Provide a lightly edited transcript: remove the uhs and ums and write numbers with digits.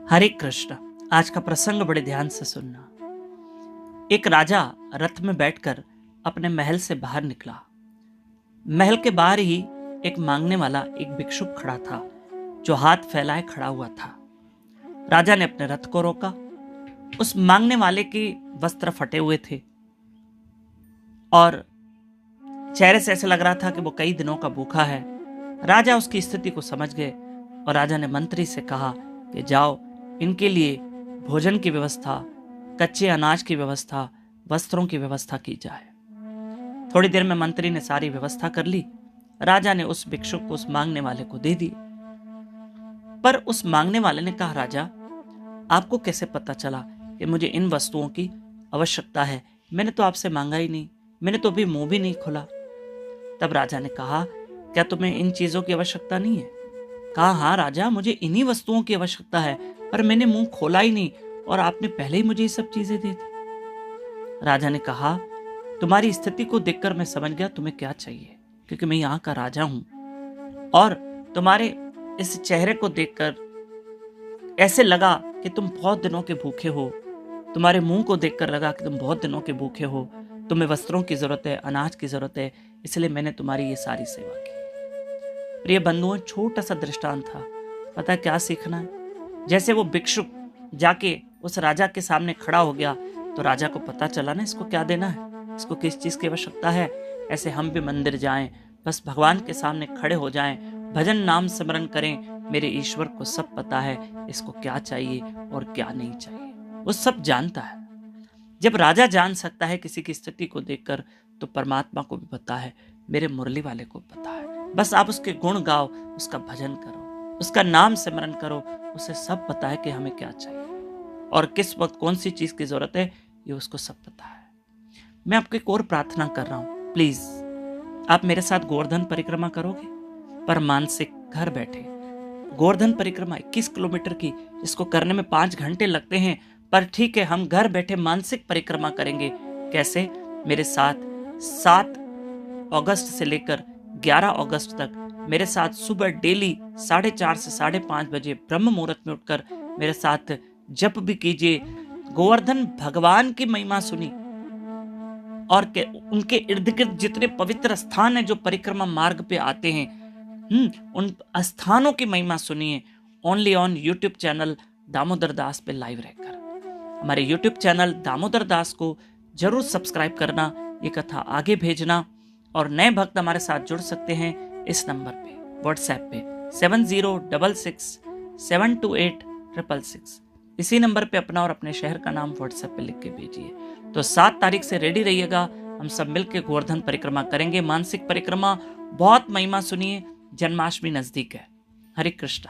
हरे कृष्ण। आज का प्रसंग बड़े ध्यान से सुनना। एक राजा रथ में बैठकर अपने महल से बाहर निकला। महल के बाहर ही एक मांगने वाला एक भिक्षुक खड़ा था, जो हाथ फैलाए खड़ा हुआ था। राजा ने अपने रथ को रोका। उस मांगने वाले के वस्त्र फटे हुए थे और चेहरे से ऐसे लग रहा था कि वो कई दिनों का भूखा है। राजा उसकी स्थिति को समझ गए और राजा ने मंत्री से कहा कि जाओ, इनके लिए भोजन की व्यवस्था, कच्चे अनाज की व्यवस्था, वस्त्रों की व्यवस्था की जाए। थोड़ी देर में मंत्री ने सारी व्यवस्था कर ली। राजा ने उस भिक्षुक को उस मांगने वाले को दे दी। पर उस मांगने वाले ने कहा, राजा, आपको कैसे पता चला कि मुझे इन वस्तुओं की आवश्यकता है? मैंने तो आपसे मांगा ही नहीं, मैंने तो अभी मुंह भी नहीं खोला। तब राजा ने कहा, क्या तुम्हें इन चीजों की आवश्यकता नहीं है? कहा, हाँ राजा, मुझे इन्हीं वस्तुओं की आवश्यकता है, पर मैंने मुंह खोला ही नहीं और आपने पहले ही मुझे ये सब चीजें दे दी। राजा ने कहा, तुम्हारी स्थिति को देखकर मैं समझ गया तुम्हें क्या चाहिए, क्योंकि मैं यहाँ का राजा हूं और तुम्हारे इस चेहरे को देखकर ऐसे लगा कि तुम बहुत दिनों के भूखे हो। तुम्हारे मुंह को देखकर लगा कि तुम बहुत दिनों के भूखे हो, तुम्हें वस्त्रों की जरूरत है, अनाज की जरूरत है, इसलिए मैंने तुम्हारी ये सारी सेवा की। प्रिय बंधुओं, छोटा सा दृष्टांत था। पता है क्या सीखना है? जैसे वो भिक्षुक जाके उस राजा के सामने खड़ा हो गया तो राजा को पता चला ना इसको क्या देना है, इसको किस चीज की आवश्यकता है। ऐसे हम भी मंदिर जाएं, बस भगवान के सामने खड़े हो जाएं, भजन नाम स्मरण करें। मेरे ईश्वर को सब पता है इसको क्या चाहिए और क्या नहीं चाहिए, वो सब जानता है। जब राजा जान सकता है किसी की स्थिति को देखकर, तो परमात्मा को भी पता है, मेरे मुरली वाले को पता है। बस आप उसके गुण गाओ, उसका भजन करो, उसका नाम सिमरन करो, उसे सब पता है कि हमें क्या चाहिए और किस वक्त कौन सी चीज की जरूरत है, ये उसको सब पता है। मैं आपको एक और प्रार्थना कर रहा हूं, प्लीज आप मेरे साथ गोवर्धन परिक्रमा करोगे, पर मानसिक, घर बैठे। गोवर्धन परिक्रमा 21 किलोमीटर की, इसको करने में 5 घंटे लगते हैं, पर ठीक है, हम घर बैठे मानसिक परिक्रमा करेंगे। कैसे? मेरे साथ 7 अगस्त से लेकर 11 अगस्त तक मेरे साथ सुबह डेली 4:30 से 5:30 बजे ब्रह्म मुहूर्त में उठकर मेरे साथ जप भी कीजिए। गोवर्धन भगवान की महिमा सुनी और उनके इर्द गिर्द जितने पवित्र स्थान हैं जो परिक्रमा मार्ग पे आते हैं, उन स्थानों की महिमा सुनिए। Only on YouTube channel Damodar Das पे लाइव रहकर। हमारे यूट्यूब चैनल दामोदर दास को जरूर सब्सक्राइब करना, ये कथा आगे भेजना और नए भक्त हमारे साथ जुड़ सकते हैं इस नंबर पे, व्हाट्सएप पे 7066728666। इसी नंबर पे अपना और अपने शहर का नाम व्हाट्सएप पे लिख के भेजिए। तो 7 तारीख से रेडी रहिएगा, हम सब मिलकर गोवर्धन परिक्रमा करेंगे, मानसिक परिक्रमा। बहुत महिमा सुनिए, जन्माष्टमी नजदीक है। हरे कृष्ण।